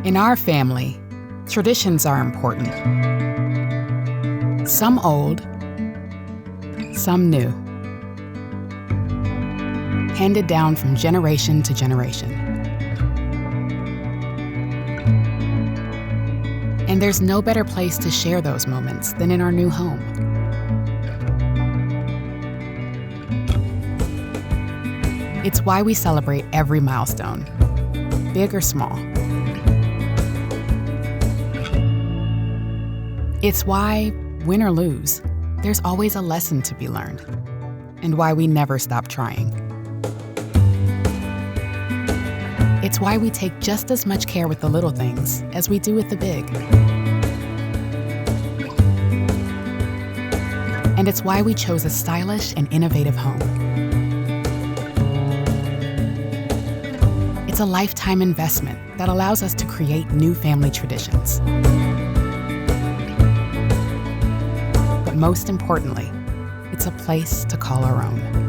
In our family, traditions are important. Some old, some new. Handed down from generation to generation. And there's no better place to share those moments than in our new home. It's why we celebrate every milestone, big or small. It's why, win or lose, there's always a lesson to be learned, and why we never stop trying. It's why we take just as much care with the little things as we do with the big. And it's why we chose a stylish and innovative home. It's a lifetime investment that allows us to create new family traditions. But most importantly, it's a place to call our own.